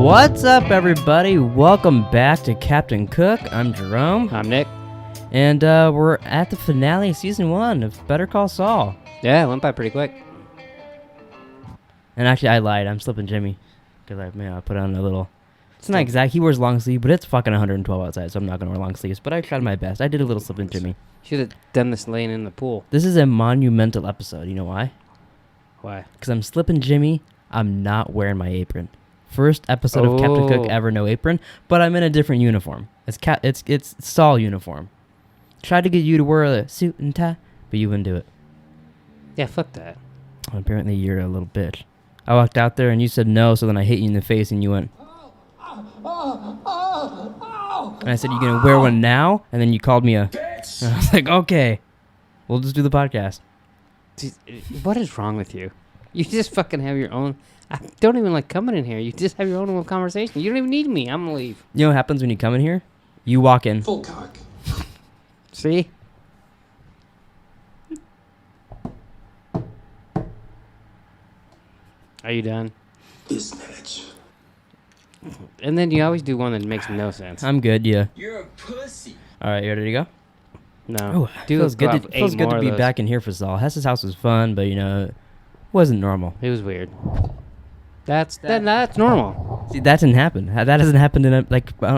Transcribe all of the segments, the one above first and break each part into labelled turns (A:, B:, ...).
A: What's up, everybody? Welcome back to Captain Cook. I'm Jerome.
B: I'm Nick.
A: And we're at the finale of Season 1 of Better Call Saul.
B: Yeah, it went by pretty quick.
A: And actually, I lied. I'm slipping Jimmy. Because I put on a little... It's not exact. He wears long sleeve, but it's fucking 112 outside, so I'm not going to wear long sleeves. But I tried my best. I did a little slipping Jimmy.
B: Should have done this laying in the pool.
A: This is a monumental episode. You know why?
B: Why?
A: Because I'm slipping Jimmy. I'm not wearing my apron. First episode of Captain Cook ever, no apron, but I'm in a different uniform. It's Saul uniform. Tried to get you to wear a suit and tie, but you wouldn't do it.
B: Yeah, fuck that.
A: Well, apparently you're a little bitch. I walked out there and you said no, so then I hit you in the face and you went. And I said, you gonna wear one now? And then you called me a bitch. And I was like, okay, we'll just do the podcast.
B: What is wrong with you? You just fucking have your own... I don't even like coming in here. You just have your own little conversation. You don't even need me. I'm gonna leave.
A: You know what happens when you come in here? You walk in.
C: Full cock.
B: See? Are you done?
C: This bitch.
B: And then you always do one that makes no sense.
A: I'm good, yeah.
C: You're a pussy.
A: All right, you ready to go?
B: No.
A: Oh, feels good to be back in here for Saul. Hess's house was fun, but, it wasn't normal.
B: It was weird. That's normal.
A: See, that didn't happen. That hasn't happened in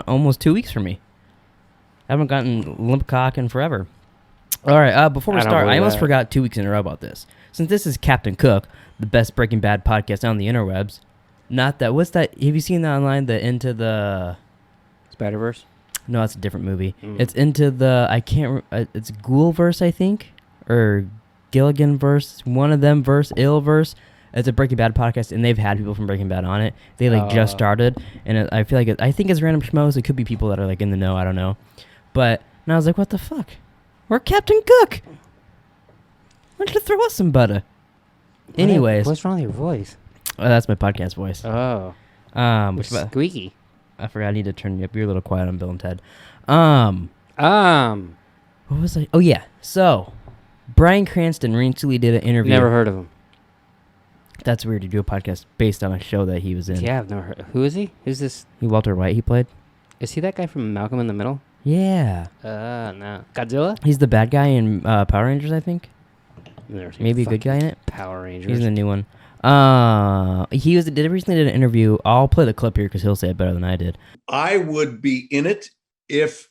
A: almost 2 weeks for me. I haven't gotten limp cock in forever. All right, before we start, I almost forgot 2 weeks in a row about this. Since this is Captain Cook, the best Breaking Bad podcast on the interwebs, not that. What's that? Have you seen that online? The Into the
B: Spider-Verse?
A: No, it's a different movie. It's Into the it's Ghoulverse, I think, or Gilligan-verse. One of them verse, Ill-verse. It's a Breaking Bad podcast, and they've had people from Breaking Bad on it. They just started, and I feel like I think it's random schmoes. It could be people that are in the know. I don't know, and I was like, what the fuck? We're Captain Cook. Why don't you throw us some butter? Anyways,
B: what's wrong with your voice?
A: Oh, that's my podcast voice.
B: Oh,
A: it's
B: squeaky.
A: I forgot. I need to turn you up. You're a little quiet on Bill and Ted. What was I? Oh yeah. So, Bryan Cranston recently did an interview.
B: Never heard of him.
A: That's weird to do a podcast based on a show that he was in.
B: Yeah, I've never heard. Who is he? Who's this?
A: Walter White, he played.
B: Is he that guy from Malcolm in the Middle?
A: Yeah.
B: No. Godzilla?
A: He's the bad guy in Power Rangers, I think. Maybe a good guy in it.
B: Power Rangers.
A: He's in the new one. He recently did an interview. I'll play the clip here because he'll say it better than I did.
D: I would be in it if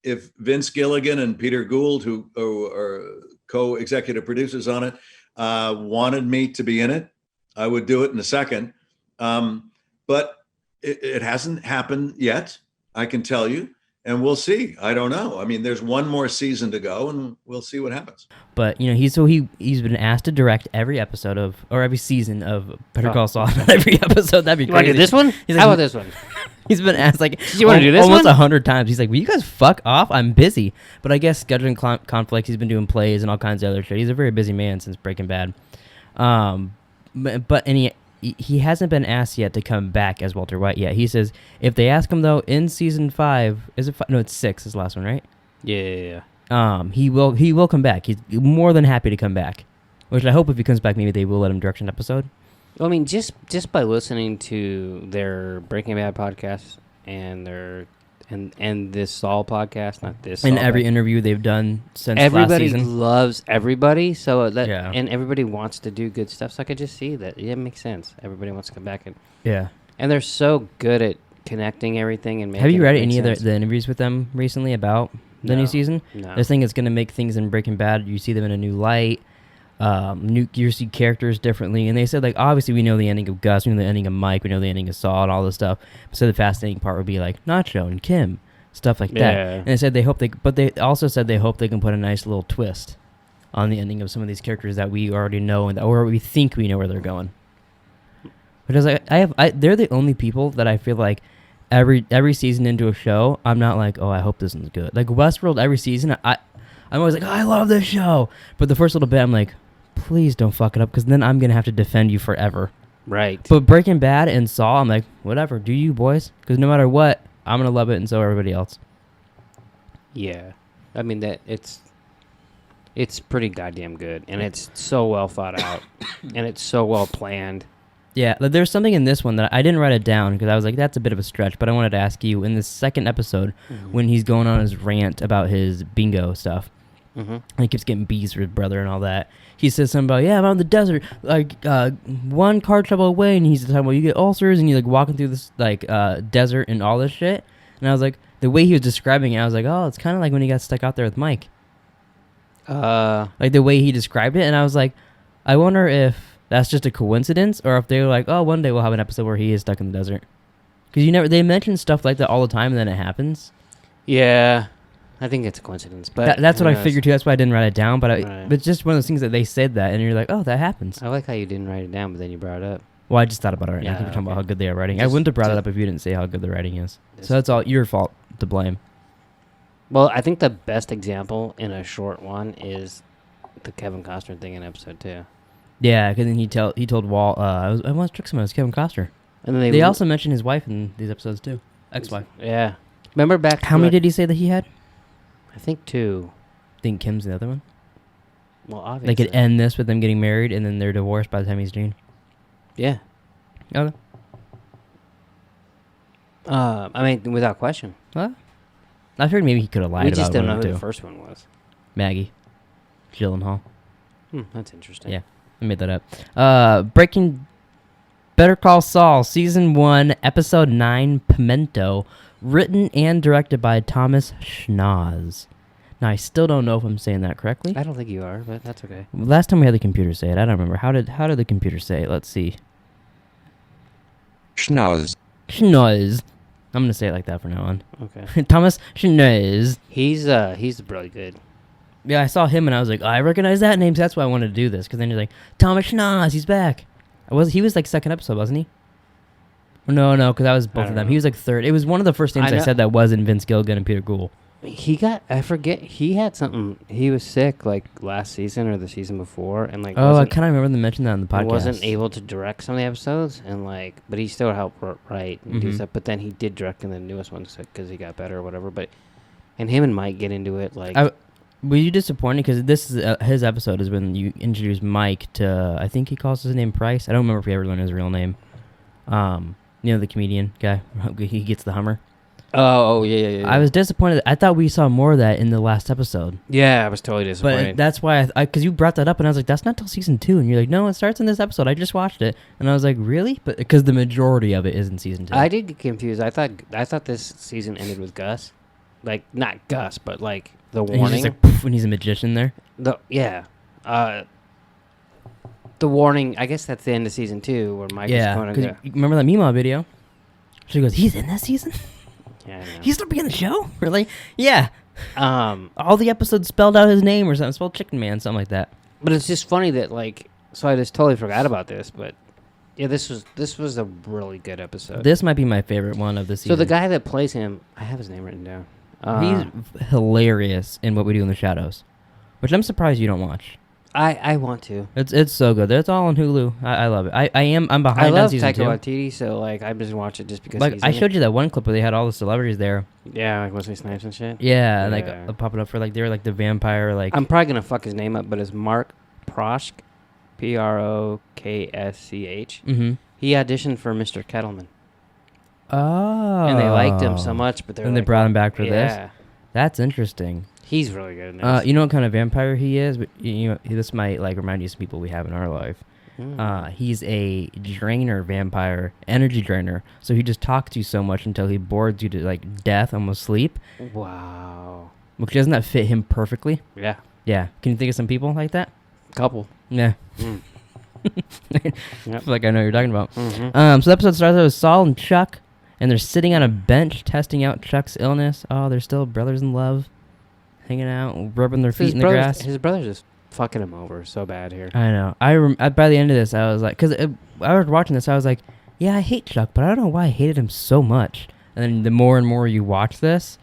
D: Vince Gilligan and Peter Gould, who are co-executive producers on it, wanted me to be in it. I would do it in a second. But it hasn't happened yet, I can tell you. And we'll see. I don't know. I mean, there's one more season to go, and we'll see what happens.
A: But he's been asked to direct every episode every season of Better Call Saul. Not every episode. That'd be crazy.
B: You want to do this one? How about this one?
A: He's been asked
B: you want to do this
A: almost
B: one?
A: 100 times. He's like, "Will you guys fuck off? I'm busy." But I guess scheduling conflicts. He's been doing plays and all kinds of other shit. He's a very busy man since Breaking Bad. But he hasn't been asked yet to come back as Walter White yet. He says if they ask him though in season 5, is it 5? No, it's 6 is the last one, right?
B: Yeah.
A: He will come back. He's more than happy to come back. Which I hope if he comes back, maybe they will let him direct an episode.
B: Well, I mean, just by listening to their Breaking Bad podcast and their and this Saul podcast, not this.
A: And
B: Saul
A: every
B: podcast.
A: interview they've done since
B: everybody
A: last season.
B: loves everybody, so
A: and
B: everybody wants to do good stuff. So I could just see that. Yeah, it makes sense. Everybody wants to come back
A: and
B: they're so good at connecting everything and making.
A: Have you read
B: it
A: any of
B: sense.
A: the interviews with them recently about the new season?
B: No.
A: This thing is going to make things in Breaking Bad. You see them in a new light. You see characters differently, and they said obviously we know the ending of Gus, we know the ending of Mike, we know the ending of Saul, and all this stuff. So the fascinating part would be Nacho and Kim, stuff like that.
B: Yeah.
A: And they said they also said they hope they can put a nice little twist on the ending of some of these characters that we already know or we think we know where they're going. Because they're the only people that I feel like every season into a show, I'm not I hope this one's good. Westworld, every season, I'm always I love this show, but the first little bit, I'm please don't fuck it up, because then I'm gonna have to defend you forever.
B: Right.
A: But Breaking Bad and Saul, I'm whatever, do you boys? Because no matter what, I'm gonna love it, and so everybody else.
B: Yeah, I mean that it's pretty goddamn good, and it's so well thought out, and it's so well planned.
A: Yeah, but there's something in this one that I didn't write it down because I was like, that's a bit of a stretch. But I wanted to ask you in the second episode when he's going on his rant about his bingo stuff. And he keeps getting bees for his brother and all that. He says something about, yeah, I'm out in the desert, like one car trouble away, and he's talking about you get ulcers and you're like walking through this like desert and all this shit. And I was like, the way he was describing it, I was like, oh, it's kind of like when he got stuck out there with Mike. Like the way he described it, and I was like, I wonder if that's just a coincidence, or if they were like, oh, one day we'll have an episode where he is stuck in the desert. Because they mention stuff like that all the time, and then it happens.
B: Yeah, I think it's a coincidence, but
A: that's what I figured too. That's why I didn't write it down. But
B: Right.
A: but it's just one of those things that they said that, and you're like, oh, that happens.
B: I like how you didn't write it down, but then you brought it up.
A: Well, I just thought about it right now.
B: Yeah,
A: We're talking about
B: okay.
A: how good they are writing. I wouldn't have brought it up if you didn't say how good the writing is. So that's all your fault to blame.
B: Well, I think the best example in a short one is the Kevin Costner thing in episode 2.
A: Yeah, because then he told Walt, I want to trick someone. It was Kevin Costner.
B: And then
A: They also mentioned his wife in these episodes too. Ex-wife.
B: Yeah. Remember back?
A: How many did he say that he had?
B: I think 2.
A: I think Kim's the other one.
B: Well, obviously.
A: They could end this with them getting married and then they're divorced by the time he's Gene.
B: Yeah.
A: Okay.
B: I mean, without question.
A: What? I figured maybe he could have lied
B: We
A: about
B: just
A: it
B: don't know
A: one
B: who
A: too.
B: the first one was.
A: Maggie Gyllenhaal.
B: That's interesting.
A: Yeah, I made that up. Breaking Better Call Saul, Season 1, Episode 9, Pimento, written and directed by Thomas Schnoz. Now, I still don't know if I'm saying that correctly.
B: I don't think you are, but that's okay.
A: Last time we had the computer say it, I don't remember. How did the computer say it? Let's see.
E: Schnoz.
A: Schnoz. I'm going to say it like that from now on.
B: Okay.
A: Thomas Schnoz.
B: He's really good.
A: Yeah, I saw him and I was like, I recognize that name, so that's why I wanted to do this. Because then you're like, Thomas Schnoz, he's back. He was like second episode, wasn't he? No, because that was both of them.
B: know.
A: He was like third. It was one of the first names I said that wasn't Vince Gilligan and Peter Gould.
B: I forget, he had something, he was sick like last season or the season before, and like
A: Oh, I kind of remember them mentioning that on the podcast.
B: wasn't able to direct some of the episodes, and like, but he still helped write and do stuff, but then he did direct in the newest ones because he got better or whatever, and him and Mike get into it, like...
A: Were you disappointed? Because this is his episode is when you introduce Mike to, I think he calls his name Price. I don't remember if he ever learned his real name. The comedian guy. He gets the Hummer.
B: Oh, yeah.
A: I was disappointed. I thought we saw more of that in the last episode.
B: Yeah, I was totally disappointed.
A: But that's why, because you brought that up, and I was like, that's not till season 2. And you're like, no, it starts in this episode. I just watched it. And I was like, really? But because the majority of it is in season 2.
B: I did get confused. I thought this season ended with Gus. Like, not Gus, but like the
A: And he's
B: warning.
A: just like, poof, and he's a magician there.
B: The warning, I guess that's the end of season 2 where Mike is going to go.
A: Remember that Mima video? She goes, he's in this season?
B: Yeah, I know.
A: He's still being the show? Really? Yeah.
B: Um,
A: All the episodes spelled out his name or something. Spelled Chicken Man, something like that.
B: but it's just funny that like, so I just totally forgot about this, but yeah, this was a really good episode.
A: This might be my favorite one of the season.
B: So the guy that plays him, I have his name written down.
A: He's hilarious in What We Do in the Shadows, which I'm surprised you don't watch.
B: I want to.
A: It's so good. It's all on Hulu. I love it. I'm behind
B: I
A: on
B: love
A: season
B: Taika
A: 2.
B: Waititi, so like I'm just watching it just because.
A: Like
B: he's
A: I
B: in
A: showed
B: it.
A: you that one clip where they had all the celebrities there.
B: Yeah, like Wesley Snipes and shit.
A: Yeah, and like
B: Yeah.
A: popping up for like they were like the vampire like.
B: I'm probably gonna fuck his name up, but it's Mark Prosk, Proksch.
A: Mm-hmm.
B: He auditioned for Mr. Kettleman,
A: Oh.
B: and they liked him so much, but
A: And they brought him back for this.
B: Yeah,
A: That's interesting.
B: he's really good in this.
A: You know what kind of vampire he is? But you know, this might like remind you of some people we have in our life. He's a drainer vampire, energy drainer. So he just talks to you so much until he bores you to like death, almost sleep.
B: Wow.
A: Which doesn't that fit him perfectly?
B: Yeah.
A: Yeah. Can you think of some people like that?
B: Couple.
A: Yeah.
B: Mm.
A: I
B: Yep.
A: feel like I know what you're talking about.
B: Mm-hmm.
A: So the episode starts out with Saul and Chuck, and they're sitting on a bench testing out Chuck's illness. Oh, they're still brothers in love, hanging out, rubbing their feet in the grass.
B: His brother's just fucking him over so bad here.
A: I know. By the end of this, I was like, because I was watching this, I was like, yeah, I hate Chuck, but I don't know why I hated him so much. And then the more and more you watch this,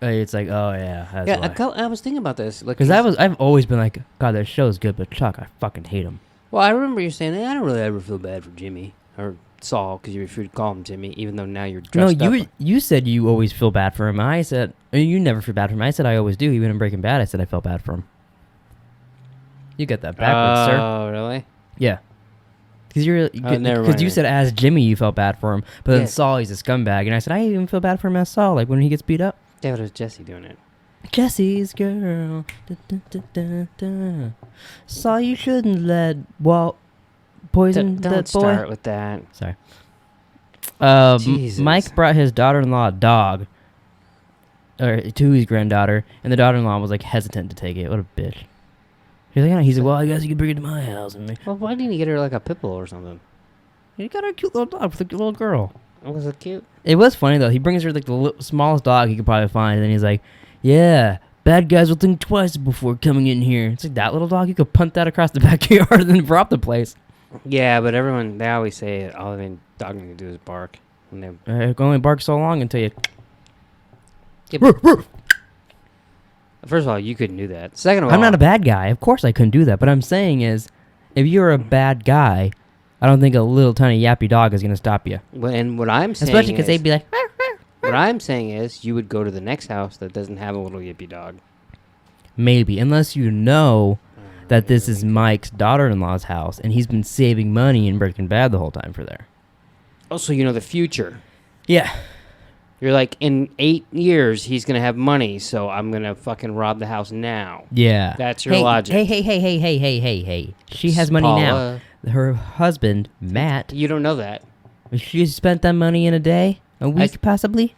A: it's like, oh yeah, that's
B: Yeah,
A: why.
B: I was thinking about this. Like,
A: Because I've always been like, God, that show's good, but Chuck, I fucking hate him.
B: Well, I remember you saying, I don't really ever feel bad for Jimmy or Saul because you would call him Jimmy, even though now you're dressed
A: No,
B: up.
A: you said you always feel bad for him. I said you never feel bad for him. I said I always do. Even in Breaking Bad, I said I felt bad for him. You get that backwards, sir.
B: Oh, really?
A: Yeah.
B: never
A: Because you
B: mind.
A: said as Jimmy you felt bad for him, but then
B: Yeah.
A: Saul, he's a scumbag, and I said I even feel bad for him as Saul, like when he gets beat up.
B: Yeah, but it was Jesse doing it.
A: Jesse's girl. Da, da, da, da, da. Saul, you shouldn't let Walt poison
B: Don't
A: that boy.
B: start with that.
A: Sorry.
B: Jesus.
A: Mike brought his daughter-in-law a dog, or to his granddaughter, and the daughter-in-law was like hesitant to take it. What a bitch. He's like, he said, well, I guess you could bring it to my house. And
B: Well, why didn't he get her like a pit bull or something?
A: he got her a cute little dog with a little girl.
B: Was it cute?
A: It was funny though. He brings her like the smallest dog he could probably find, and then he's like, "Yeah, bad guys will think twice before coming in here." It's like that little dog. You could punt that across the backyard and then rob the place.
B: Yeah, but they always say all the dog can do is bark. And they,
A: It can only bark so long until you.
B: first of all, you couldn't do that. Second of all,
A: I'm not a bad guy. Of course I couldn't do that. But I'm saying is, if you're a bad guy, I don't think a little tiny yappy dog is gonna stop you.
B: And what I'm saying,
A: Especially because they'd be like,
B: what I'm saying is, you would go to the next house that doesn't have a little yippy dog.
A: maybe, unless you know that this is Mike's daughter-in-law's house, and he's been saving money in Breaking Bad the whole time for there.
B: Also, you know the future.
A: Yeah.
B: You're like, in 8 years, he's going to have money, so I'm going to fucking rob the house now.
A: Yeah.
B: That's your logic.
A: Hey. She has money
B: Paula.
A: now. Her husband, Matt,
B: You don't know that.
A: she spent that money in a day? A week, possibly?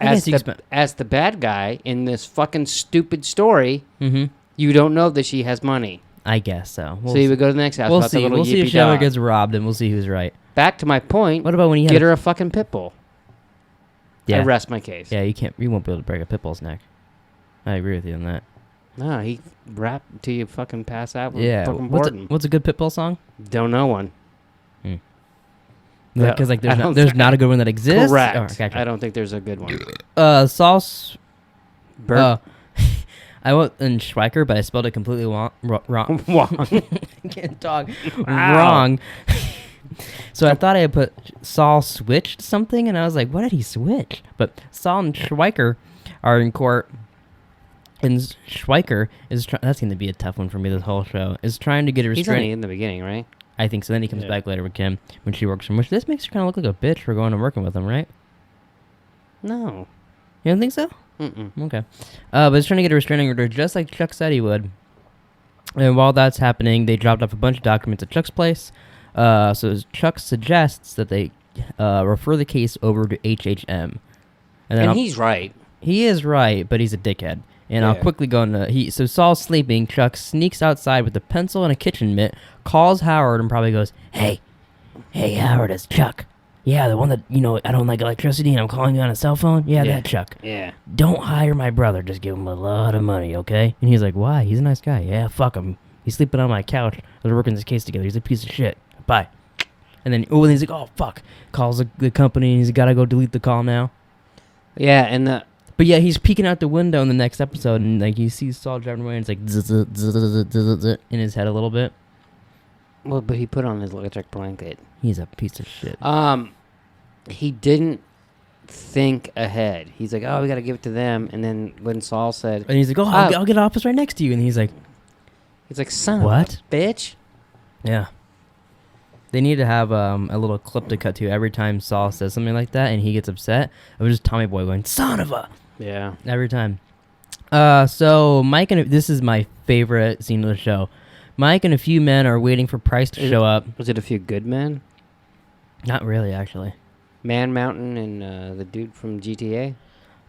B: As the bad guy in this fucking stupid story,
A: Mm-hmm.
B: you don't know that she has money.
A: I guess so.
B: So you would go to the next house
A: We'll
B: about the
A: see.
B: little
A: We'll see if
B: yippy
A: she ever
B: dog.
A: gets robbed, and we'll see who's right.
B: Back to my point.
A: What about when you
B: get her a fucking pit bull?
A: Yeah.
B: I rest my case.
A: Yeah, you won't be able to break a pit bull's neck. I agree with you on that.
B: No, he rap till you fucking pass out. With
A: Yeah.
B: fucking
A: What's
B: boredom.
A: a good pit bull song?
B: Don't know one.
A: Because
B: Yeah,
A: like
B: I don't
A: there's
B: think-
A: not a good one that exists.
B: Correct.
A: Oh, gotcha.
B: I don't think there's a good one.
A: Sauce.
B: Burp.
A: I went in Schweiker, but I spelled it completely wrong. I can't talk.
B: Wow.
A: Wrong. So I thought I had put Saul switched something, and I was like, what did he switch? But Saul and Schweiker are in court, and Schweiker is that's going to be a tough one for me this whole show, is trying to get a
B: He's
A: restraining.
B: only in the beginning, right?
A: I think so. Then he comes
B: Yeah.
A: back later with Kim when she works for him, which this makes her kind of look like a bitch for going and working with him, right?
B: No.
A: You don't think so?
B: Mm-mm.
A: Okay. But he's trying to get a restraining order just like Chuck said he would. And while that's happening, they dropped off a bunch of documents at Chuck's place. So Chuck suggests that they refer the case over to HHM. And then
B: And he's right.
A: he is right, but he's a dickhead. And I'll
B: Yeah.
A: quickly go into... So Saul's sleeping. Chuck sneaks outside with a pencil and a kitchen mitt, calls Howard, and probably goes, Hey, Howard, it's Chuck. Yeah, the one that, I don't like electricity and I'm calling you on a cell phone? Yeah,
B: Yeah.
A: that Chuck.
B: Yeah.
A: Don't hire my brother. Just give him a lot of money, okay? And he's like, why? He's a nice guy. Yeah, fuck him. He's sleeping on my couch. We're working this case together. He's a piece of shit. Bye. And then, and he's like, oh, fuck. Calls the company, and he's got to go delete the call now.
B: Yeah, and
A: But yeah, he's peeking out the window in the next episode, and like he sees Saul driving away, and it's like zzz, in his head a little bit.
B: but he put on his electric blanket.
A: He's a piece of shit.
B: He didn't think ahead. He's like, oh, we got to give it to them. And then when Saul said,
A: And he's like, I'll get an office right next to you. And he's like,
B: son
A: What?
B: of a bitch.
A: yeah. They need to have a little clip to cut to every time Saul says something like that and he gets upset. It was just Tommy Boy going, son of a...
B: Yeah.
A: Every time. So Mike and... This is my favorite scene of the show. Mike and a few men are waiting for Price to show up.
B: Was it a few good men?
A: Not really, actually.
B: Man Mountain and the dude from GTA?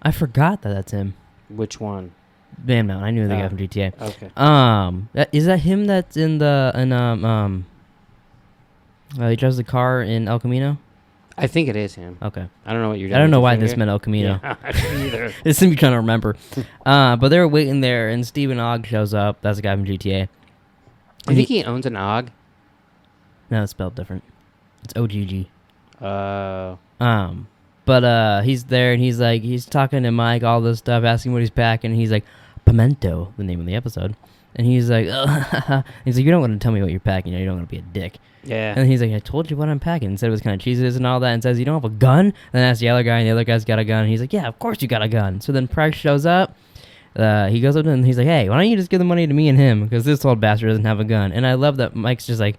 A: I forgot that that's him.
B: Which one?
A: Man Mountain. I knew the guy from GTA.
B: Okay.
A: Is that him that's in the... he drives the car in El Camino?
B: I think it is him.
A: Okay.
B: I don't know what you're doing.
A: I don't know
B: with
A: why
B: your
A: this
B: finger.
A: meant El Camino.
B: Yeah, I don't either.
A: It's me trying to remember. But they're waiting there, and Stephen Ogg shows up. That's the guy from GTA.
B: I think he owns an OG.
A: No, it's spelled different. It's OGG.
B: Uh,
A: But he's there, and he's talking to Mike, all this stuff, asking what he's packing, and he's like, Pimento, the name of the episode. And he's like, he's like, you don't want to tell me what you're packing, you don't want to be a dick.
B: yeah.
A: And he's like, I told you what I'm packing. And said it was kind of cheeses and all that, and says, you don't have a gun? And then asks the other guy, and the other guy's got a gun. And he's like, yeah, of course you got a gun. So then Price shows up. He goes up and he's like, hey, why don't you just give the money to me and him? Because this old bastard doesn't have a gun. And I love that Mike's just like,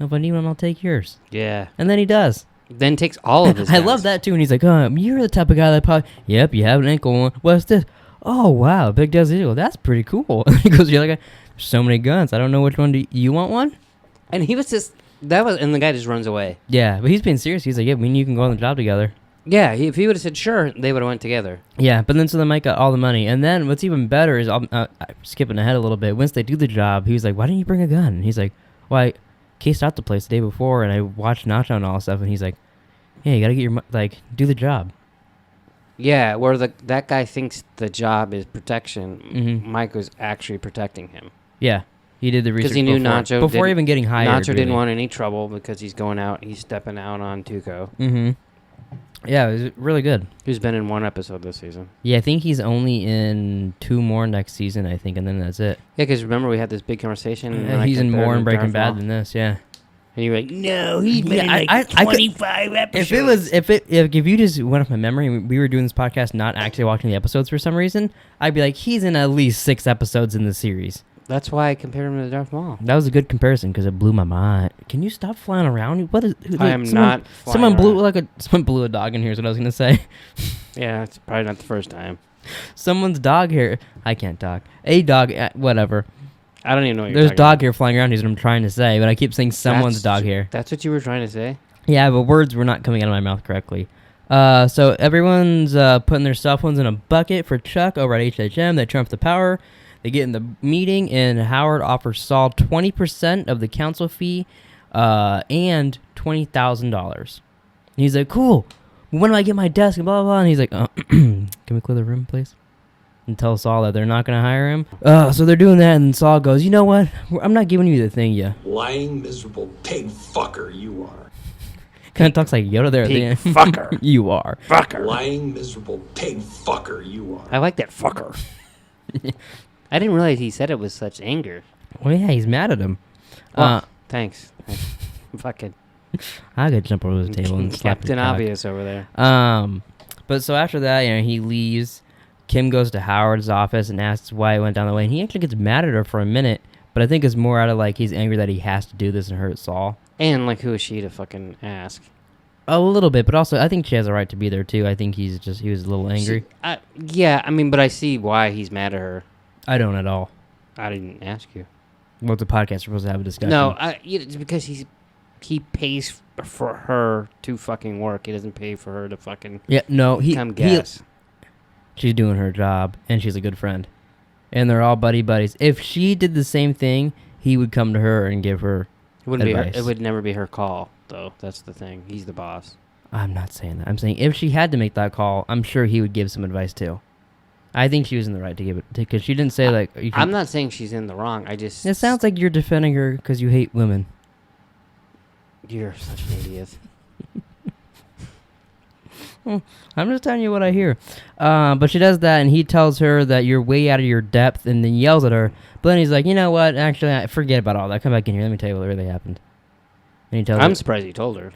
A: If I need one, I'll take yours.
B: Yeah.
A: And then he does.
B: Then takes all of his
A: I
B: guns.
A: love that too. And he's like, you're the type of guy that probably, yep, you have an ankle one. What's this? Oh, wow, big Desert Eagle. That's pretty cool. He goes, you're like, there's so many guns. I don't know which one. Do you want one?
B: And he was just, and the guy just runs away.
A: Yeah, but he's being serious. He's like, yeah, me and you can go on the job together.
B: Yeah, if he would have said sure, they would have went together.
A: Yeah, but then so then Mike got all the money. And then what's even better is, I'm skipping ahead a little bit. Once they do the job, he was like, why didn't you bring a gun? And he's like, well, I cased out the place the day before, and I watched Nacho and all that stuff. And he's like, yeah, you got to get your, do the job.
B: Yeah, where that guy thinks the job is protection,
A: Mhm.
B: Mike was actually protecting him.
A: Yeah, he did the research
B: Because he knew Nacho
A: before even getting hired.
B: Nacho didn't
A: really.
B: want any trouble because he's stepping out on Tuco.
A: Mm-hmm. Yeah, it was really good.
B: Who's been in one episode this season.
A: Yeah, I think he's only in 2 more next season, I think, and then that's it.
B: Yeah, because remember we had this big conversation. And I
A: he's in
B: compared
A: more
B: him
A: in
B: to
A: Breaking
B: Darth
A: Bad
B: Maul.
A: than this, yeah.
B: And you're like, no, he's been
A: Yeah,
B: in
A: I could-
B: 25 episodes.
A: If you just went off my memory and we were doing this podcast not actually watching the episodes for some reason, I'd be like, he's in at least 6 episodes in the series.
B: That's why I compared him to Darth Maul.
A: That was a good comparison because it blew my mind. Can you stop flying around? What is?
B: I am not flying
A: Someone blew a dog in here. Is what I was gonna say.
B: Yeah, it's probably not the first time.
A: Someone's dog hair. I can't talk. A dog. Whatever.
B: I don't even know what you're
A: There's
B: talking
A: dog
B: about.
A: hair flying around. Is what I'm trying to say, but I keep saying someone's dog hair.
B: That's what you were trying to say?
A: Yeah, but words were not coming out of my mouth correctly. So everyone's putting their cell phones in a bucket for Chuck over at HHM. They turn off the power. They get in the meeting, and Howard offers Saul 20% of the council fee and $20,000. He's like, cool. When do I get my desk? And blah, blah, blah. And he's like, can we clear the room, please? And tell Saul that they're not going to hire him. So they're doing that, and Saul goes, you know what? I'm not giving you the thing, you.
C: Lying, miserable pig fucker you are.
A: Kind of talks like Yoda there at the
B: Pig
A: end.
B: fucker.
A: You are.
B: Fucker.
C: Lying, miserable pig fucker you are.
B: I like that fucker. I didn't realize he said it with such anger.
A: Well, yeah, he's mad at him.
B: Thanks. Fucking
A: I could jump over the table and slap
B: Captain
A: your cock.
B: Obvious over there.
A: But so after that, he leaves. Kim goes to Howard's office and asks why it went down the way. And he actually gets mad at her for a minute. But I think it's more out of he's angry that he has to do this and hurt Saul.
B: And who is she to fucking ask?
A: A little bit, but also I think she has a right to be there too. I think he was a little angry.
B: But I see why he's mad at her.
A: I don't at all.
B: I didn't ask you.
A: Well, the podcast we're supposed to have a discussion.
B: No, it's because he pays for her to fucking work. He doesn't pay for her to fucking come gas.
A: She's doing her job, and she's a good friend. And they're all buddies. If she did the same thing, he would come to her and give her advice.
B: It would never be her call, though. That's the thing. He's the boss.
A: I'm not saying that. I'm saying if she had to make that call, I'm sure he would give some advice too. I think she was in the right to give it, because she didn't say
B: I'm not saying she's in the wrong. It
A: sounds like you're defending her because you hate women.
B: You're such an idiot.
A: I'm just telling you what I hear. But she does that, and he tells her that you're way out of your depth, and then yells at her. But then he's like, you know what? Actually, I forget about all that. Come back in here. Let me tell you what really happened. And he tells her.
B: I'm surprised he told her.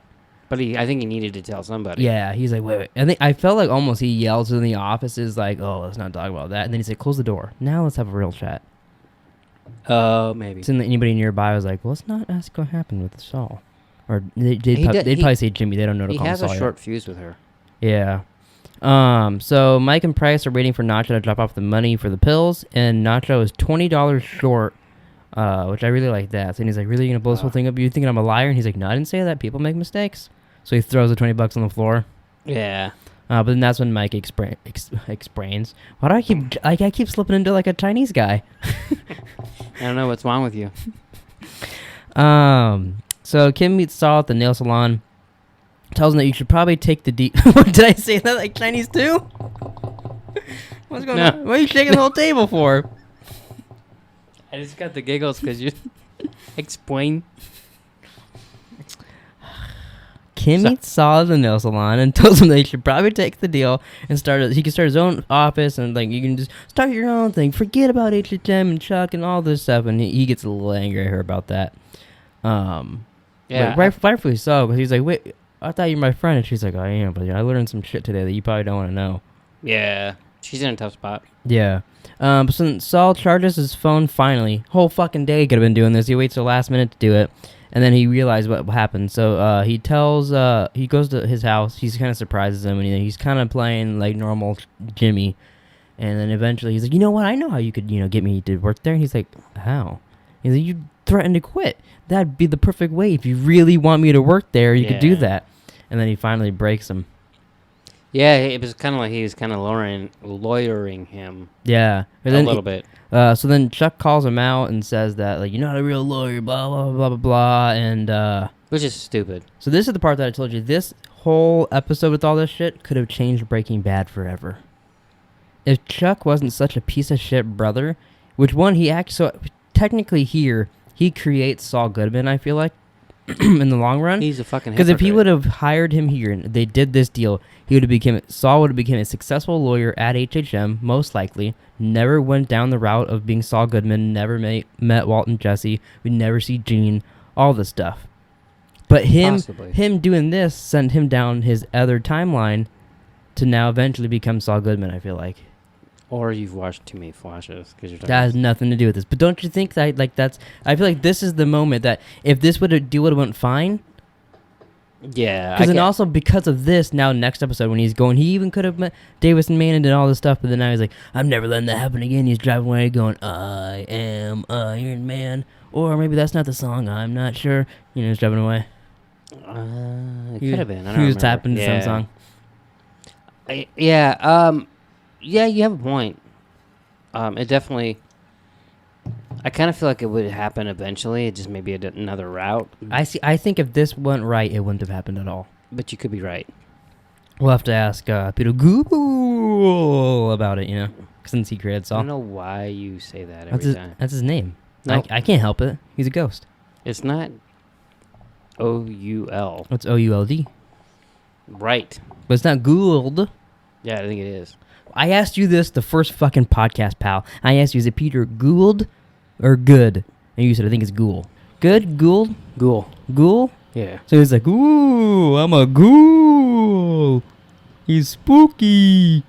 B: But I think he needed to tell somebody.
A: Yeah, he's like, wait. I felt like almost he yells in the office, is like, oh, let's not talk about that. And then he's like, close the door. Now let's have a real chat.
B: Oh, maybe.
A: So anybody nearby was like, well, let's not ask what happened with Saul. Or they'd probably say Jimmy. They don't know to call him Saul.
B: He has a
A: yet.
B: short fuse with her.
A: Yeah. So Mike and Price are waiting for Nacho to drop off the money for the pills, and Nacho is $20 short, which I really like that. So he's like, really, you going to blow this whole thing up? You thinking I'm a liar? And he's like, no, I didn't say that. People make mistakes. So he throws the $20 on the floor.
B: Yeah.
A: But then that's when Mike explains. Why do I keep slipping into like a Chinese guy?
B: I don't know what's wrong with you.
A: So Kim meets Saul at the nail salon. Tells him that you should probably take the What did I say that like Chinese too? What's going on? What are you shaking the whole table for?
B: I just got the giggles because you explain.
A: Kim meets Saul at the nail salon and tells him that he should probably take the deal and he can start his own office, and you can just start your own thing. Forget about HHM and Chuck and all this stuff. And he gets a little angry at her about that.
B: Yeah,
A: rightfully so, because he's like, wait, I thought you were my friend. And she's like, I am, but I learned some shit today that you probably don't want to know.
B: Yeah, she's in a tough spot.
A: Yeah. So Saul charges his phone finally. Whole fucking day he could have been doing this. He waits till the last minute to do it. And then he realized what happened. So he tells, he goes to his house. He kind of surprises him, and he's kind of playing like normal Jimmy. And then eventually he's like, you know what? I know how you could, get me to work there. And he's like, how? He's like, you threatened to quit. That'd be the perfect way. If you really want me to work there, you could do that. And then he finally breaks him.
B: Yeah, it was kind of like he was kind of lawyering him.
A: Yeah.
B: A little bit.
A: So then Chuck calls him out and says that, like, you're not a real lawyer, blah, blah, blah, blah, blah. And,
B: which is stupid.
A: So this is the part that I told you. This whole episode with all this shit could have changed Breaking Bad forever. If Chuck wasn't such a piece of shit brother, which one he actually... So technically here, he creates Saul Goodman, I feel like, in the long run.
B: He's a fucking
A: Because if he
B: hypocrite.
A: would have hired him here and they did this deal, Saul would have become a successful lawyer at HHM, most likely. Never went down the route of being Saul Goodman. Never met Walt and Jesse. We'd never see Gene. All this stuff. But him doing this sent him down his other timeline to now eventually become Saul Goodman, I feel like.
B: Or you've watched too many flashes.
A: That has nothing to do with this. But don't you think that, like, I feel like this is the moment that if this would have went fine.
B: Yeah.
A: Because then also because of this, now next episode when he's going, he even could have met Davis and Manning and all this stuff. But then now he's like, I'm never letting that happen again. He's driving away going, I am Iron Man. Or maybe that's not the song. I'm not sure. He's driving away.
B: It could have been. I don't
A: He was
B: remember.
A: tapping to some song.
B: Yeah, you have a point. It definitely... I kind of feel like it would happen eventually. It just may be another route.
A: I think if this went right, it wouldn't have happened at all.
B: But you could be right.
A: We'll have to ask Peter Google about it, since he created
B: I
A: Saul.
B: don't know why you say that every time.
A: That's his name.
B: No.
A: I can't help it. He's a ghost.
B: It's not O-U-L.
A: It's O-U-L-D.
B: Right.
A: But it's not Gould.
B: Yeah, I think it is.
A: I asked you this the first fucking podcast, pal. I asked you, is it Peter Gould or Good? And you said, I think it's Ghoul. Good? Gould?
B: Ghoul.
A: Ghoul?
B: Yeah.
A: So he's like, ooh, I'm a ghoul. He's spooky.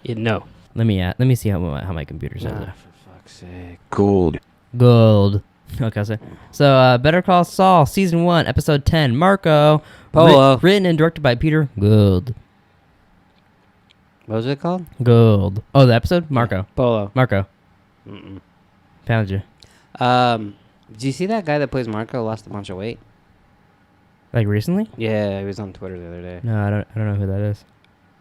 B: No.
A: Let me see how my computer says it.
B: For fuck's sake.
E: Gold.
A: Gold. Okay, so Better Call Saul, Season 1, Episode 10, Marco.
B: Polo.
A: Written and directed by Peter Gould.
B: What was it called?
A: Gold. Oh, the episode? Marco.
B: Polo.
A: Marco.
B: Mm-mm.
A: Found you.
B: Do you see that guy that plays Marco lost a bunch of weight?
A: Like recently?
B: Yeah, he was on Twitter the other day.
A: No, I don't know who that is.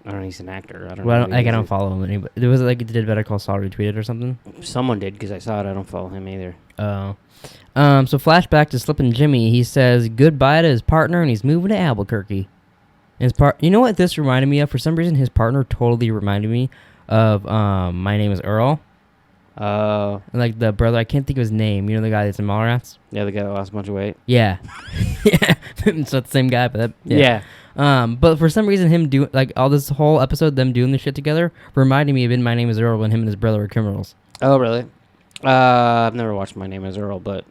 B: I don't know, he's an actor. I don't
A: Well,
B: know.
A: I don't follow him. Anybody. There was like did Better Call Saul retweet it or something?
B: Someone did, because I saw it. I don't follow him either.
A: Oh. So flashback to Slippin' Jimmy. He says goodbye to his partner and he's moving to Albuquerque. You know what this reminded me of? For some reason, his partner totally reminded me of My Name is Earl.
B: Oh.
A: Like the brother, I can't think of his name. You know the guy that's in Mallrats?
B: Yeah, the guy that lost a bunch of weight.
A: Yeah. Yeah. It's not the same guy, but
B: Yeah.
A: But for some reason, him doing like all this whole episode, them doing this shit together, reminded me of In My Name is Earl when him and his brother were criminals.
B: Oh, really? I've never watched My Name is Earl, but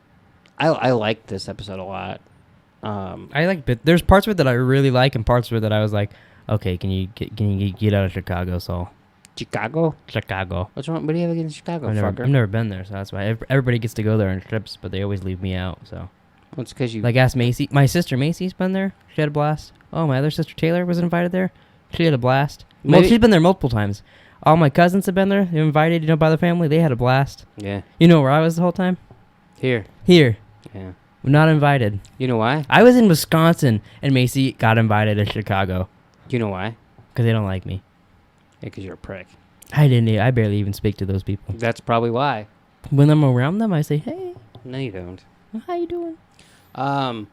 B: I like this episode a lot.
A: I like, but there's parts of it that I really like, and parts of it that I was like, okay, can you get out of Chicago, Saul?
B: Chicago?
A: Chicago.
B: What's wrong? What do you have against Chicago,
A: I've
B: fucker?
A: never been there, so that's why everybody gets to go there on trips, but they always leave me out. So,
B: Well, it's because you...
A: like, ask Macy. My sister Macy's been there. She had a blast. Oh, my other sister Taylor was invited there. She had a blast.
B: Maybe-
A: She's been there multiple times. All my cousins have been there. They're invited, by the family. They had a blast.
B: Yeah.
A: You know where I was the whole time?
B: Here.
A: Here.
B: Yeah.
A: Not invited.
B: You know why?
A: I was in Wisconsin, and Macy got invited to Chicago.
B: You know why?
A: Because they don't like me.
B: Yeah, because you're a prick.
A: I barely even speak to those people.
B: That's probably why.
A: When I'm around them, I say, hey,
B: No, you don't.
A: how you doing?
B: I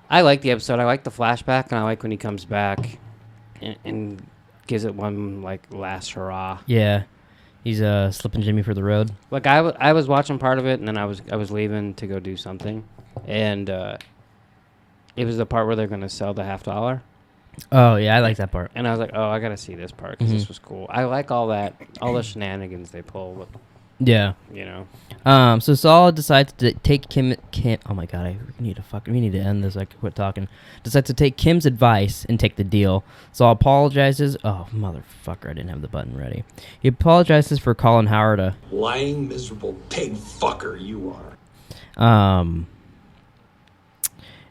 B: like the episode. I like the flashback, and I like when he comes back and gives it one, like, last hurrah.
A: Yeah. He's slipping Jimmy for the road.
B: Like, I was watching part of it, and then I was leaving to go do something. And it was the part where they're going to sell the $50.
A: Oh, yeah, I like that part.
B: And I was like, oh, I got to see this part, because this was cool. I like all the shenanigans they pull with,
A: Yeah.
B: you know.
A: So Saul decides to take Kim. Oh my God, we need to end this. I could quit talking. Decides to take Kim's advice and take the deal. Saul apologizes. Oh motherfucker, I didn't have the button ready. He apologizes for calling Howard a
C: Lying, miserable pig fucker you are.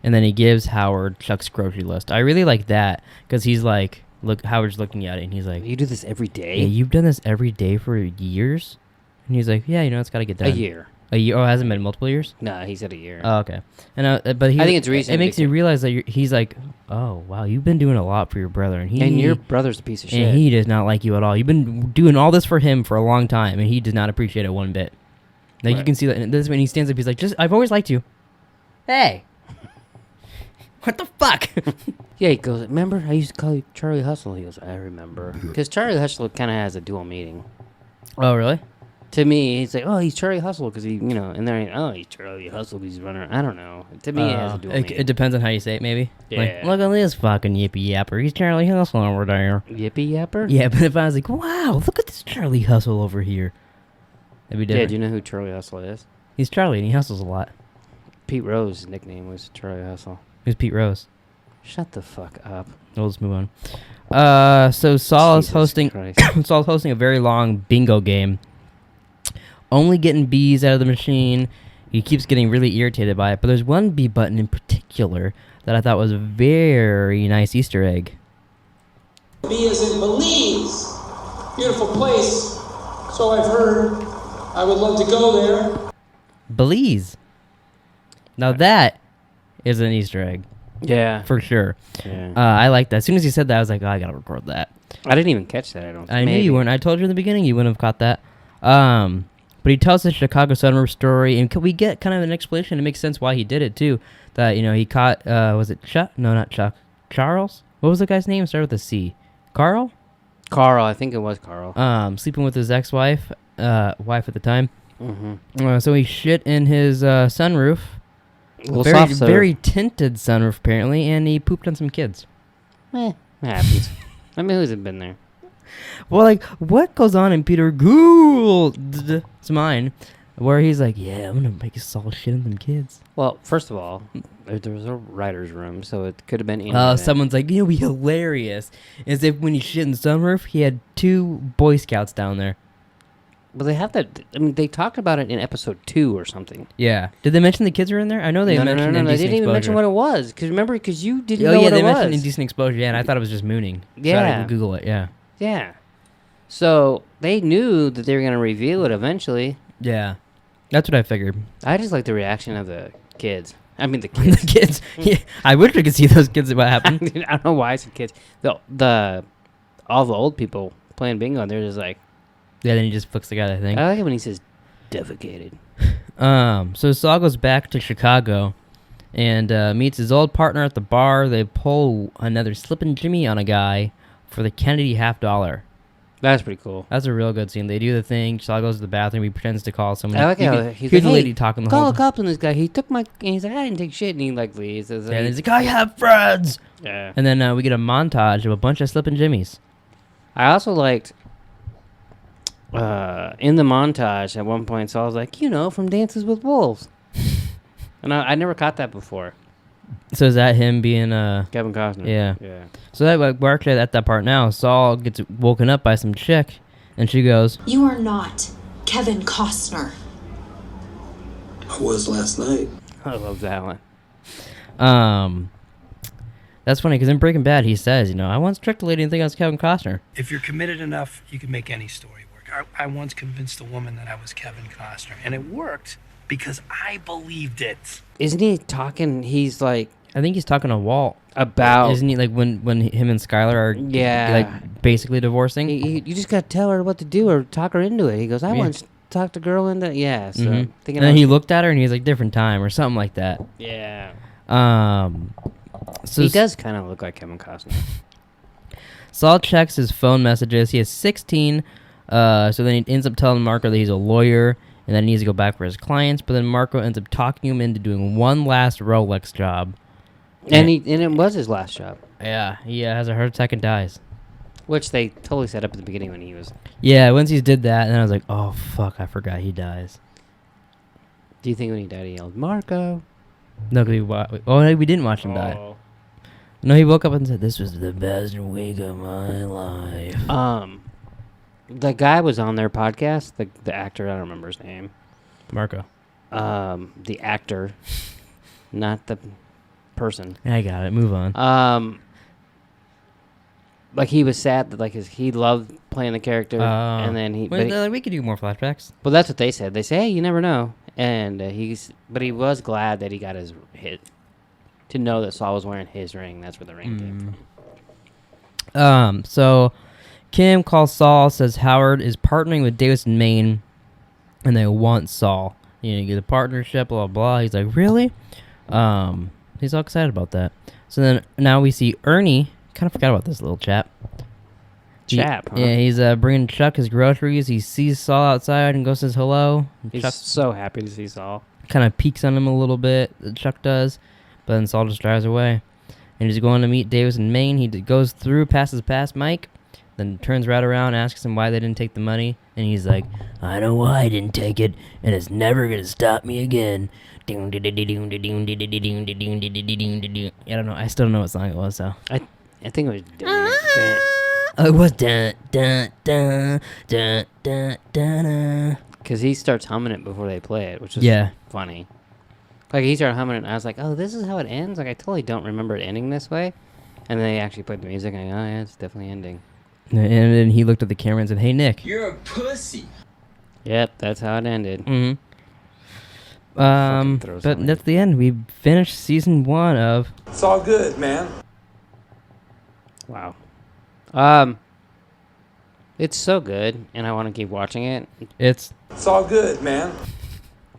A: and then he gives Howard Chuck's grocery list. I really like that because he's like, look, Howard's looking at it, and he's like,
B: You do this every day?
A: yeah, you've done this every day for years? And he's like, yeah, it's got to get done.
B: A year.
A: A year? Oh, it hasn't been multiple years?
B: No, he said a year.
A: Oh, okay. And but
B: I think it's recent.
A: It makes you realize that he's like, oh, wow, you've been doing a lot for your brother. And
B: your brother's a piece of shit.
A: And he does not like you at all. You've been doing all this for him for a long time, and he does not appreciate it one bit. Like, you can see that. And this when he stands up, he's like, I've always liked you. Hey. What the fuck?
B: Yeah, he goes, remember? I used to call you Charlie Hustle. He goes, I remember. Because Charlie Hustle kind of has a dual meaning.
A: Oh, really?
B: To me, he's like, oh, he's Charlie Hustle because he, and they're, oh, he's Charlie Hustle because he's running. I don't know. To me, it has a dual meaning.
A: It depends on how you say it, maybe.
B: Yeah.
A: Like, look at this fucking yippee yapper. He's Charlie Hustle over there.
B: Yippee yapper?
A: Yeah, but if I was like, wow, look at this Charlie Hustle over here, that'd be different.
B: Yeah, do you know who Charlie Hustle is?
A: He's Charlie, and he hustles a lot.
B: Pete Rose's nickname was Charlie Hustle.
A: Who's Pete Rose?
B: Shut the fuck up.
A: We'll just move on. So Saul is hosting.
B: Christ.
A: Saul's hosting a very long bingo game. Only getting B's out of the machine. He keeps getting really irritated by it. But there's one B button in particular that I thought was a very nice Easter egg.
E: B is in Belize. Beautiful place. So I've heard. I would love to go there.
A: Belize. Now that is an Easter egg.
B: Yeah.
A: For sure.
B: Yeah.
A: I like that. As soon as he said that, I was like, oh, I gotta record that.
B: I didn't even catch that, I don't think.
A: I knew you weren't. I told you in the beginning you wouldn't have caught that. But he tells the Chicago sunroof story, and we get kind of an explanation. It makes sense why he did it, too. That, he caught, was it Chuck? No, not Chuck. Charles? What was the guy's name? It started with a C. Carl?
B: Carl, I think it was Carl.
A: Sleeping with his ex-wife, wife at the time.
B: Mm-hmm.
A: So he shit in his sunroof.
B: Well,
A: Very tinted sunroof, apparently, and he pooped on some kids.
B: It happens. I mean, who's been there?
A: Well, like, what goes on in Peter Gould's mind where he's like, yeah, I'm going to make us all shit in them kids?
B: Well, first of all, there was a writer's room, so it could have been any
A: someone's like, it'd be hilarious. As if when he shit in the sunroof, he had 2 Boy Scouts down there.
B: But they have that. I mean, they talked about it in episode 2 or something.
A: Yeah. Did they mention the kids were in there? I know they mentioned
B: No,
A: Indecent
B: they didn't even mention
A: Exposure.
B: what it was. Because remember, you didn't know what it was.
A: Oh, yeah, they mentioned Indecent Exposure, yeah, and I thought it was just mooning.
B: Yeah.
A: So I had to Google it, yeah.
B: Yeah. So they knew that they were going to reveal it eventually.
A: Yeah. That's what I figured.
B: I just like the reaction of the kids. I mean, the kids.
A: The kids. Yeah, I wish we could see those kids. What happened?
B: I don't know why I said kids. All the old people playing bingo, they're just like.
A: Yeah, then he just flicks the guy, I think.
B: I like it when he says defecated.
A: So Saul goes back to Chicago and meets his old partner at the bar. They pull another Slippin' Jimmy on a guy for the Kennedy $50.
B: That's pretty cool.
A: That's a real good scene. They do the thing. Saul goes to the bathroom. He pretends to call someone.
B: I like how he's
A: here's
B: like,
A: the lady talking the whole
B: call
A: time.
B: a cop on this guy. He took my. And he's like, I didn't take shit. And he like leaves.
A: And he's like, I have friends.
B: Yeah.
A: And then we get a montage of a bunch of Slippin' Jimmys.
B: I also liked. In the montage, at one point, Saul was like, from Dances with Wolves. And I never caught that before.
A: So is that him being
B: Kevin Costner.
A: Yeah.
B: Yeah.
A: So that we're actually at that part now. Saul gets woken up by some chick, and she goes,
F: You are not Kevin Costner.
C: I was last night.
B: I love that one.
A: That's funny because in Breaking Bad he says, I once tricked a lady and think I was Kevin Costner.
G: If you're committed enough, you can make any story work. I once convinced a woman that I was Kevin Costner, and it worked because I believed it.
B: Isn't he talking? He's like
A: I think he's talking to Walt
B: about.
A: Isn't he like when him and Skylar are like basically divorcing?
B: You just gotta tell her what to do or talk her into it. He goes, I once talked a girl into So
A: and then he looked at her and he's like different time or something like that.
B: Yeah.
A: So
B: he does kind of look like Kevin Costner.
A: Saul checks his phone messages. He has 16. So then he ends up telling Marco that he's a lawyer and that he needs to go back for his clients. But then Marco ends up talking him into doing one last Rolex job.
B: And it was his last job.
A: Yeah, he has a heart attack and dies.
B: Which they totally set up at the beginning when he was.
A: Yeah, once he did that, and then I was like, oh, fuck, I forgot he dies.
B: Do you think when he died he yelled, Marco?
A: No, because we didn't watch him die. No, he woke up and said, this was the best week of my life.
B: The guy was on their podcast, the actor, I don't remember his name.
A: Marco.
B: The actor, not the person.
A: I got it. Move on.
B: Like he was sad that like he loved playing the character, and then
A: we could do more flashbacks.
B: Well, that's what they said. They say, hey, you never know, and he was glad that he got his hit to know that Saul was wearing his ring. That's where the ring came from.
A: So Kim calls Saul, says Howard is partnering with Davis and Maine, and they want Saul. You get a partnership, blah, blah. He's like, really? He's all excited about that. So then now we see Ernie. Kind of forgot about this little chap.
B: Huh?
A: Yeah, he's bringing Chuck his groceries. He sees Saul outside and goes says hello.
B: He's
A: Chuck
B: so happy to see Saul.
A: kind of peeks on him a little bit. Chuck does, but then Saul just drives away. And he's going to meet Davis in Maine. He goes through, passes past Mike, then turns right around, asks him why they didn't take the money, and he's like, "I know why I didn't take it, and it's never gonna stop me again." I don't know. I still don't know what song it was. So
B: I think it was.
A: oh, it was dun dun dun dun dun dun.
B: Because he starts humming it before they play it, which is funny. Like he started humming it, and I was like, "Oh, this is how it ends." Like I totally don't remember it ending this way. And then they actually played the music, and oh yeah, it's definitely ending.
A: And then he looked at the camera and said, "Hey, Nick,
C: You're a pussy."
B: Yep, that's how it ended.
A: Mm-hmm. But that's the end. We finished season 1 of.
E: It's all good, man.
B: Wow. It's so good, and I want to keep watching it.
A: It's
E: all good, man.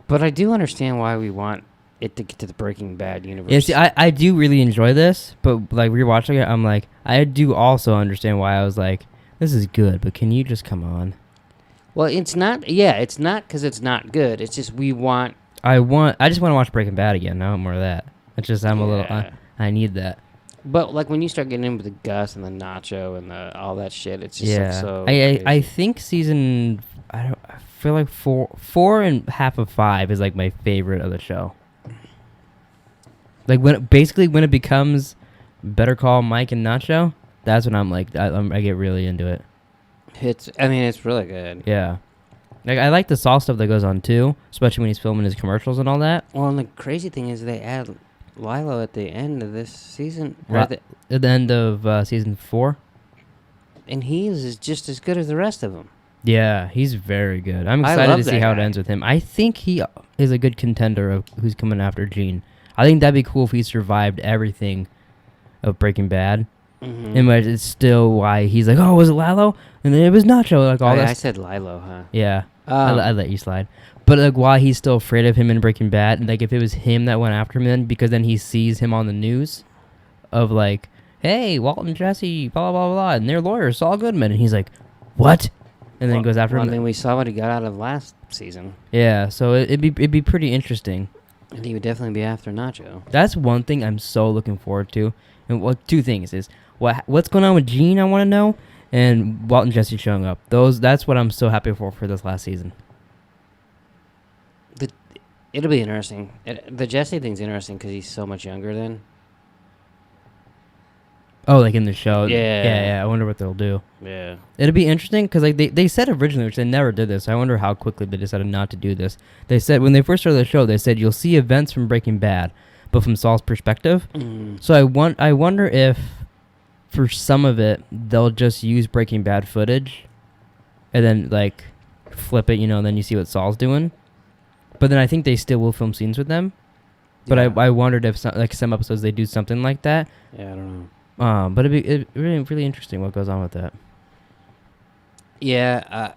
B: But I do understand why we want it to get to the Breaking Bad universe.
A: Yeah, see, I do really enjoy this, but like rewatching it, I'm like, I do also understand why I was like, this is good, but can you just come on?
B: Well, it's not. Yeah, it's not because it's not good. It's just we want.
A: I just want to watch Breaking Bad again. No more of that. It's just I'm a little. I need that.
B: But like when you start getting in with the Gus and the Nacho and all that shit, it's just like so.
A: I think season. I feel like 4 and half of 5 is like my favorite of the show. Like when it becomes Better Call Mike and Nacho, that's when I'm like I get really into it.
B: It's really good.
A: Yeah. Like I like the Saul stuff that goes on too, especially when he's filming his commercials and all that.
B: Well, and the crazy thing is they add Lilo at the end of this season.
A: At the end of season 4.
B: And he is just as good as the rest of them.
A: Yeah, he's very good. I'm excited to see how it ends with him. I think he is a good contender of who's coming after Gene. I think that'd be cool if he survived everything of Breaking Bad. Mm-hmm. And but it's still why he's like, oh, was it Lilo? And then it was Nacho. Like all that.
B: I said Lilo, huh?
A: Yeah, I let you slide. But like, why he's still afraid of him in Breaking Bad? And like, if it was him that went after him, then because then he sees him on the news, of like, hey, Walt and Jesse, blah blah blah, and their lawyer Saul Goodman, and he's like, what? And then goes after him.
B: I mean, we saw what he got out of last season.
A: Yeah, so it'd be pretty interesting.
B: And he would definitely be after Nacho.
A: That's one thing I'm so looking forward to. And two things is what's going on with Gene, I want to know, and Walt and Jesse showing up. That's what I'm so happy for this last season.
B: It'll be interesting. The Jesse thing's interesting because he's so much younger then.
A: Oh, like in the show?
B: Yeah.
A: I wonder what they'll do.
B: Yeah.
A: It'll be interesting because like they said originally, which they never did this. So I wonder how quickly they decided not to do this. They said when they first started the show, they said you'll see events from Breaking Bad, but from Saul's perspective. Mm. So I wonder if for some of it they'll just use Breaking Bad footage, and then like flip it, and then you see what Saul's doing. But then I think they still will film scenes with them. But yeah. I wondered if some episodes they do something like that.
B: Yeah, I don't know.
A: But it'd be really, really interesting what goes on with that.
B: Yeah,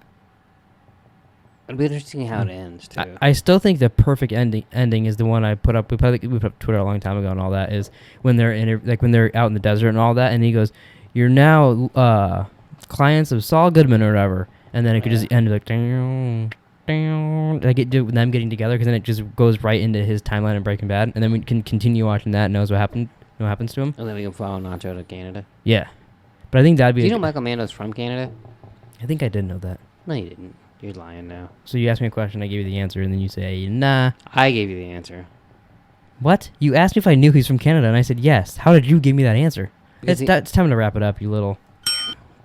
B: it'll be interesting how it ends too.
A: I still think the perfect ending is the one I put up. We put up Twitter a long time ago and all that. Is when they're when they're out in the desert and all that, and he goes, "You're now clients of Saul Goodman or whatever," and then it could just end like ding, ding, like them getting together, because then it just goes right into his timeline in Breaking Bad, and then we can continue watching that and knows what happened. What happens to him?
B: And then we can follow Nacho to Canada.
A: Yeah. But I think that'd be...
B: Do you know Michael Mando's from Canada?
A: I think I did know that.
B: No, you didn't. You're lying now.
A: So you asked me a question, I gave you the answer, and then you say, nah.
B: I gave you the answer.
A: What? You asked me if I knew he's from Canada, and I said yes. How did you give me that answer? It's time to wrap it up, you little...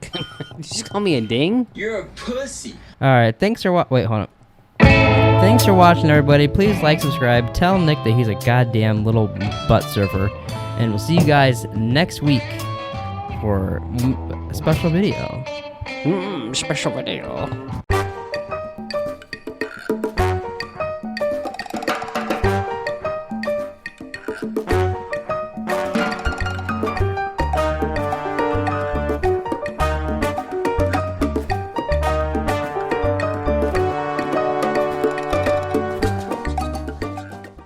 B: Did you just call me a ding?
C: You're a pussy.
A: Alright, thanks for Wait, hold on. Thanks for watching, everybody. Please like, subscribe. Tell Nick that he's a goddamn little butt surfer. And we'll see you guys next week for a special video.
B: Special video.